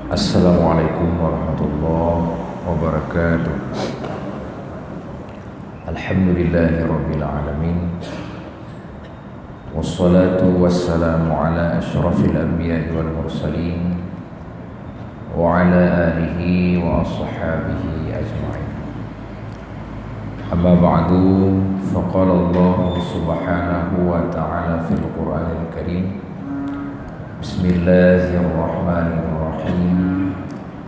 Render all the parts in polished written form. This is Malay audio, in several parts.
Assalamualaikum warahmatullahi wabarakatuh. Alhamdulillahirabbil alamin. Wassalatu wassalamu ala asyrafil anbiya'i wal mursalin wa ala alihi wa ashabihi ajma'in. Amma ba'du, faqala Allah subhanahu wa ta'ala fil Qur'anil Karim. Bismillahirrahmanirrahim.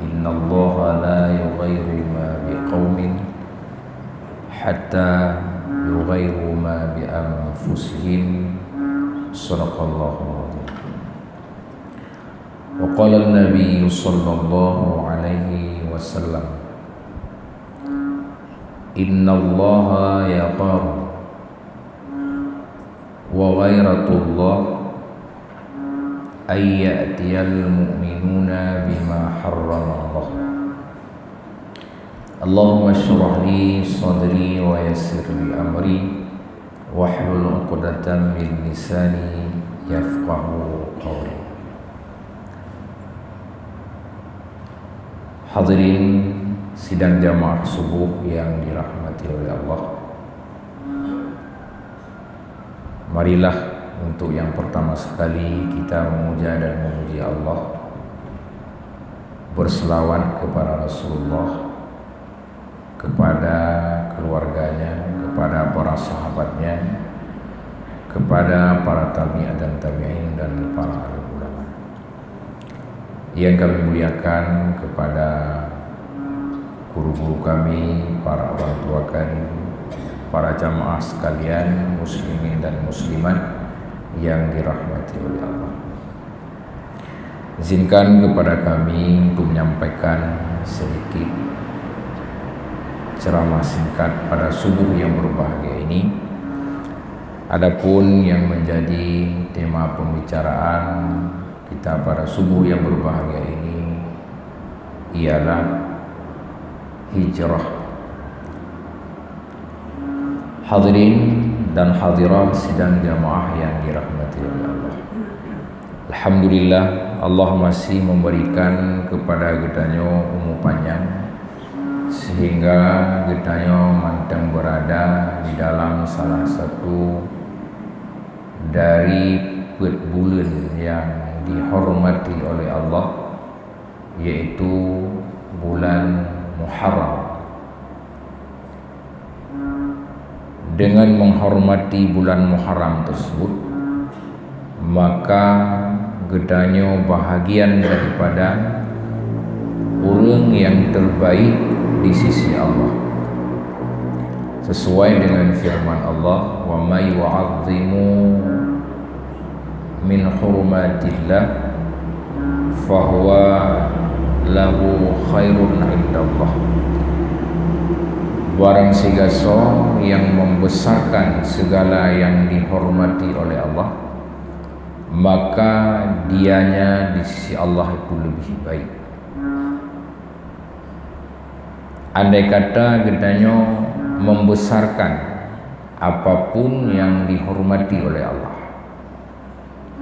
Innallaha la yughayyiru ma biqaumin hatta yughayyiru ma bi anfusihim. Shadaqallahul azim. Wa qala an-nabiy sallallahu alaihi wasallam, innallaha yaqaru wa ghairatullah ayyatiyal mu'minuna bima harramallah. Allahumma shrah li sadri wa yassir li amri wahlul 'uqdatam min lisani yafqahu qawli. Hadirin sidang jamaah subuh yang dirahmati oleh Allah, marilah untuk yang pertama sekali kita memuja dan memuji Allah, berselawat kepada Rasulullah, kepada keluarganya, kepada para sahabatnya, kepada para tabi'in dan tabi'in dan para alim ulama. Yang kami muliakan, kepada guru-guru kami, para orang tua kami, para jamaah sekalian, muslimin dan muslimat yang dirahmati oleh Allah. Izinkan kepada kami untuk menyampaikan sedikit ceramah singkat pada subuh yang berbahagia ini. Adapun yang menjadi tema pembicaraan kita pada subuh yang berbahagia ini ialah hijrah. Hadirin dan hadirat sidang jamaah yang dirahmati oleh Allah, alhamdulillah, Allah masih memberikan kepada getanyo umur panjang sehingga getanyo manteng berada di dalam salah satu dari bulan yang dihormati oleh Allah, yaitu bulan Muharram. Dengan menghormati bulan Muharram tersebut, maka gedanyo bahagian daripada orang yang terbaik di sisi Allah, sesuai dengan firman Allah, wa may yu'azzimu min hurumatillah fahuwa lahu khairun indallah. Barang sigaso yang membesarkan segala yang dihormati oleh Allah, maka dianya di sisi Allah itu lebih baik. Andai kata getanyo membesarkan apapun yang dihormati oleh Allah,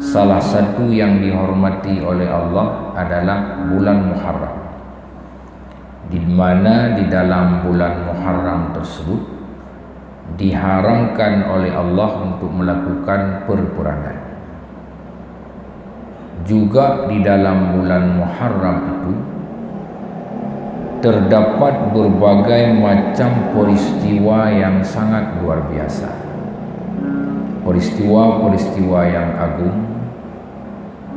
salah satu yang dihormati oleh Allah adalah bulan Muharram, di mana di dalam bulan Muharram tersebut diharamkan oleh Allah untuk melakukan perperangan. Juga di dalam bulan Muharram itu terdapat berbagai macam peristiwa yang sangat luar biasa, peristiwa-peristiwa yang agung,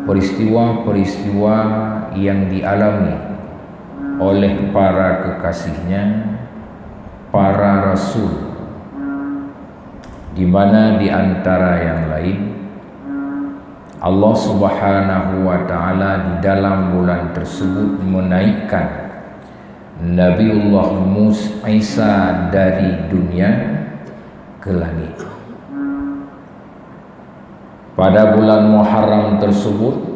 peristiwa-peristiwa yang dialami oleh para kekasihnya, para rasul, di mana di antara yang lain Allah Subhanahu wa ta'ala di dalam bulan tersebut menaikkan Nabiullah Musa Isa dari dunia ke langit. Pada bulan Muharram tersebut,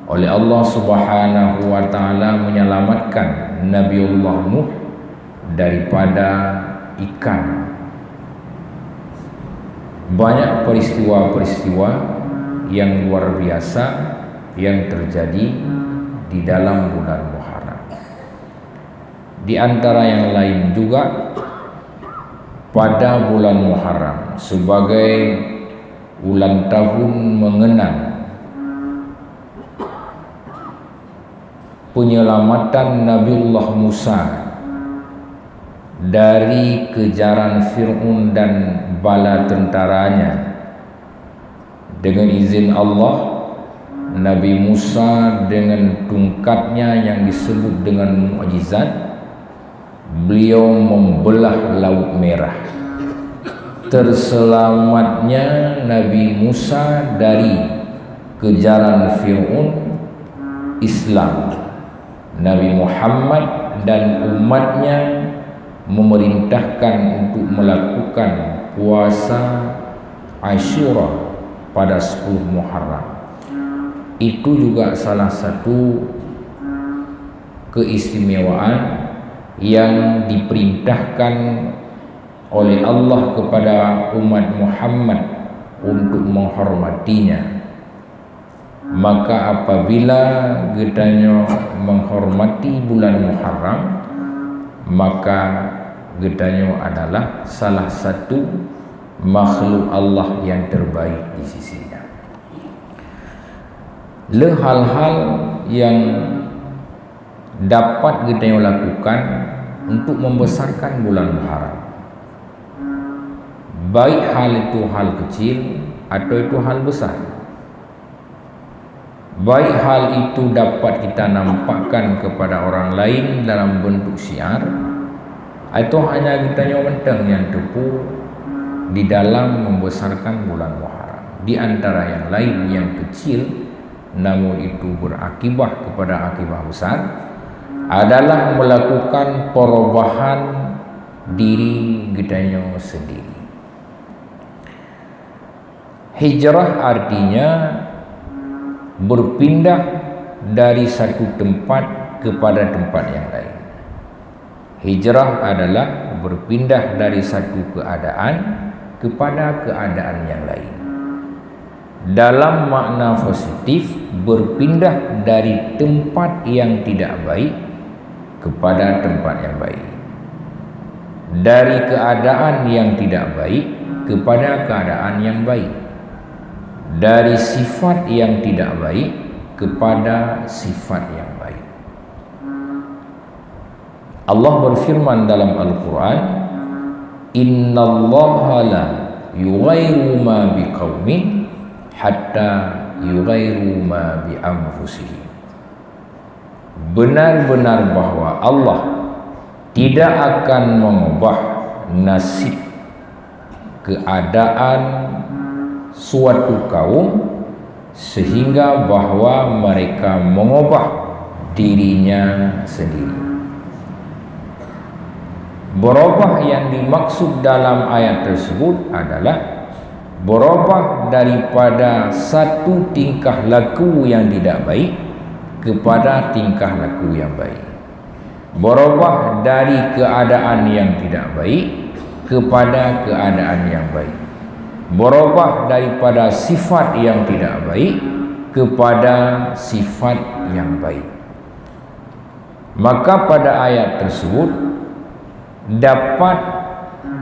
oleh Allah Subhanahu wa ta'ala menyelamatkan Nabiullah Nuh daripada ikan. Banyak peristiwa-peristiwa yang luar biasa yang terjadi di dalam bulan Muharram. Di antara yang lain juga pada bulan Muharram sebagai ulang tahun mengenang penyelamatan Nabiullah Musa dari kejaran Fir'aun dan bala tentaranya. Dengan izin Allah, Nabi Musa dengan tongkatnya yang disebut dengan mukjizat, beliau membelah Laut Merah. Terselamatnya Nabi Musa dari kejaran Fir'aun, Islam. Nabi Muhammad dan umatnya memerintahkan untuk melakukan puasa Asyura pada 10 Muharram. Itu juga salah satu keistimewaan yang diperintahkan oleh Allah kepada umat Muhammad untuk menghormatinya. Maka apabila getanya menghormati bulan Muharram, maka getanya adalah salah satu makhluk Allah yang terbaik di sisinya. Hal-hal yang dapat kita lakukan untuk membesarkan bulan Muharram, baik hal itu hal kecil atau itu hal besar. Baik hal itu dapat kita nampakkan kepada orang lain dalam bentuk syiar, atau hanya kita mentang yang tepu di dalam membesarkan bulan Muharram. Di antara yang lain yang kecil namun itu berakibat kepada akibat besar adalah melakukan perubahan diri kita sendiri. Hijrah artinya berpindah dari satu tempat kepada tempat yang lain. Hijrah adalah berpindah dari satu keadaan kepada keadaan yang lain. Dalam makna positif, berpindah dari tempat yang tidak baik kepada tempat yang baik, dari keadaan yang tidak baik kepada keadaan yang baik, dari sifat yang tidak baik kepada sifat yang baik. Allah berfirman dalam Al-Quran, Innallaha la yughayyiru ma biqaumin hatta yughayyiru ma bi anfusihim. Benar-benar bahwa Allah tidak akan mengubah nasib keadaan suatu kaum sehingga bahwa mereka mengubah dirinya sendiri. Berubah yang dimaksud dalam ayat tersebut adalah berubah daripada satu tingkah laku yang tidak baik kepada tingkah laku yang baik. Berubah dari keadaan yang tidak baik kepada keadaan yang baik. Berubah daripada sifat yang tidak baik kepada sifat yang baik. Maka pada ayat tersebut dapat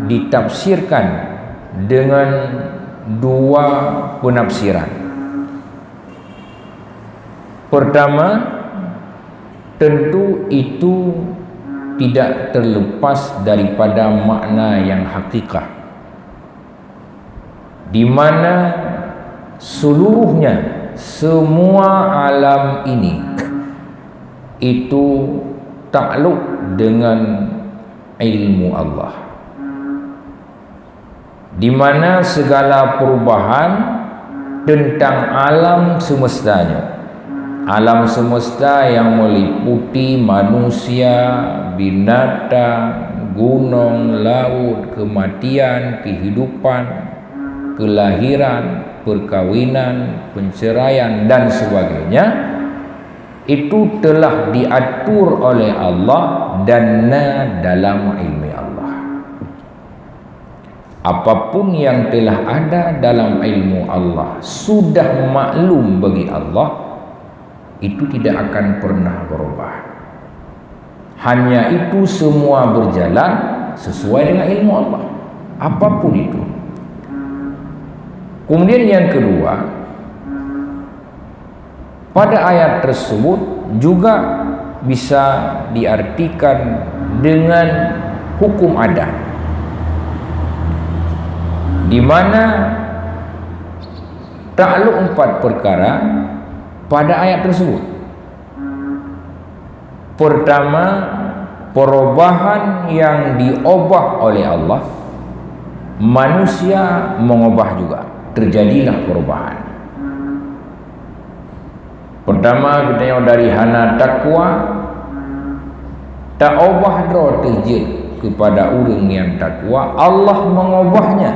ditafsirkan dengan dua penafsiran. Pertama, tentu itu tidak terlepas daripada makna yang hakikat, di mana seluruhnya, semua alam ini itu takluk dengan ilmu Allah, di mana segala perubahan tentang alam semestanya, alam semesta yang meliputi manusia, binatang, gunung, laut, kematian, kehidupan, kelahiran, perkawinan, penceraian dan sebagainya, itu telah diatur oleh Allah dan dalam ilmu Allah. Apapun yang telah ada dalam ilmu Allah sudah maklum bagi Allah, itu tidak akan pernah berubah. Hanya itu semua berjalan sesuai dengan ilmu Allah, apapun itu. Kemudian yang kedua, pada ayat tersebut juga bisa diartikan dengan hukum adat, di mana takluk 4 perkara pada ayat tersebut. Pertama, perubahan yang diubah oleh Allah, manusia mengubah juga, terjadilah perubahan. Pertama, kita yang dari hana takwa, tak ubah draw terjadi kepada orang yang takwa, Allah mengubahnya,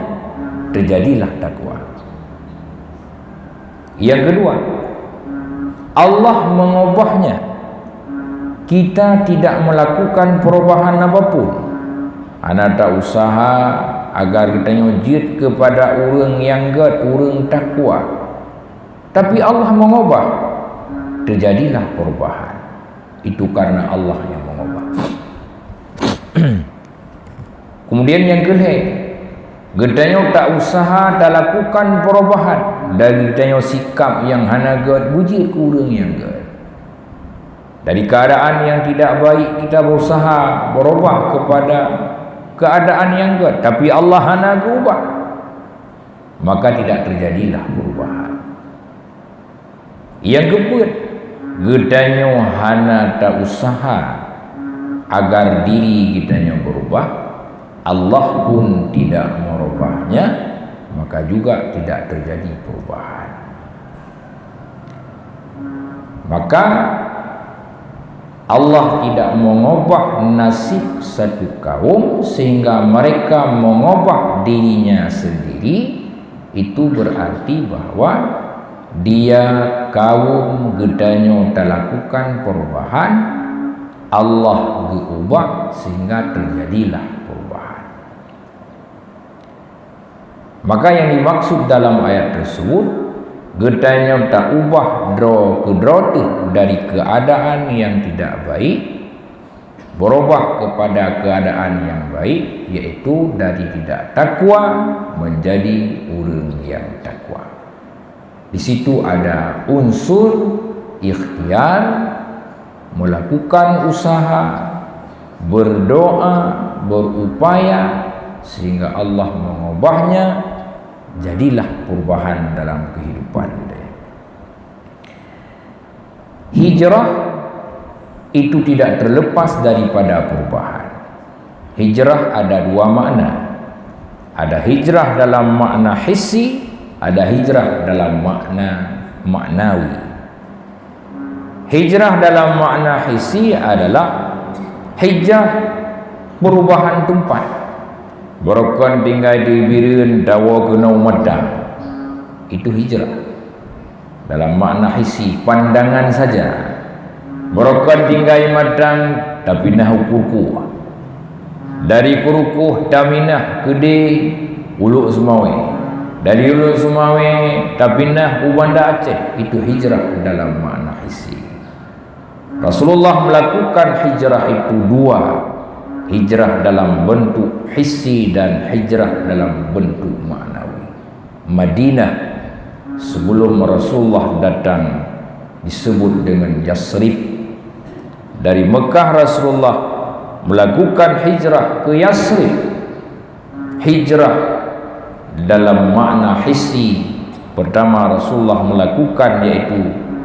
terjadilah takwa. Yang kedua, Allah mengubahnya, kita tidak melakukan perubahan apapun. Anak tak usaha agar kita nyujud kepada orang yang orang takwa, tapi Allah mengubah, terjadilah perubahan. Itu karena Allah yang mengubah. Kemudian yang kedua, gedanya tak usaha tak lakukan perubahan dari gedanya sikap yang hana gad bujit ke orang yang gad. Dari keadaan yang tidak baik kita berusaha berubah kepada keadaan yang gad, tapi Allah hana berubah, maka tidak terjadilah perubahan. Yang keempat, gedanya hana tak usaha agar diri kitanya berubah, Allah pun tidak merubahnya, maka juga tidak terjadi perubahan. Maka Allah tidak mengubah nasib satu kaum sehingga mereka mengubah dirinya sendiri. Itu berarti bahwa dia kaum gedanya tak lakukan perubahan, Allah diubah sehingga terjadilah perubahan. Maka yang dimaksud dalam ayat tersebut, gedanya tak ubah dari keadaan yang tidak baik berubah kepada keadaan yang baik, yaitu dari tidak takwa menjadi orang yang takwa. Di situ ada unsur ikhtiar, melakukan usaha, berdoa, berupaya sehingga Allah mengubahnya, jadilah perubahan dalam kehidupan kita. Hijrah itu tidak terlepas daripada perubahan. Hijrah ada dua makna. Ada hijrah dalam makna hissi, ada hijrah dalam makna maknawi. Hijrah dalam makna hissi adalah hijrah perubahan tempat. Borokan tinggal di Biren dawa kena Madang, itu hijrah dalam makna hissi, pandangan saja. Borokan tinggal di Madang tapi nah kukuh, dari kurukuh taminah kede Uluk Sumawe, dari Uluk Sumawe tapi nah Ubanda Aceh, itu hijrah dalam makna hissi. Rasulullah melakukan hijrah itu dua, hijrah dalam bentuk hissi dan hijrah dalam bentuk maknawi. Madinah sebelum Rasulullah datang disebut dengan Yasrib. Dari Mekah Rasulullah melakukan hijrah ke Yasrib. Hijrah dalam makna hissi pertama Rasulullah melakukan, yaitu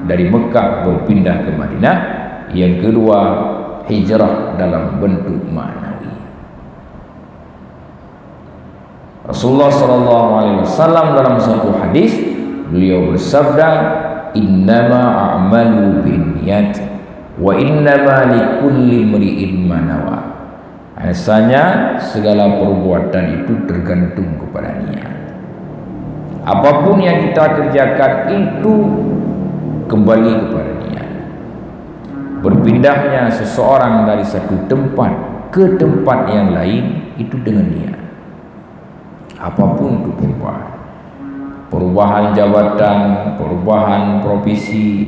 dari Mekah berpindah ke Madinah. Yang kedua, hijrah dalam bentuk maknawi. Rasulullah SAW dalam satu hadis beliau bersabda, innama a'malu binniyat wa innama likulli imri'in ma nawa. Asalnya segala perbuatan itu tergantung kepada niat. Apapun yang kita kerjakan itu kembali kepada niat. Berpindahnya seseorang dari satu tempat ke tempat yang lain itu dengan niat. Apapun itu perubahan jabatan, perubahan profesi,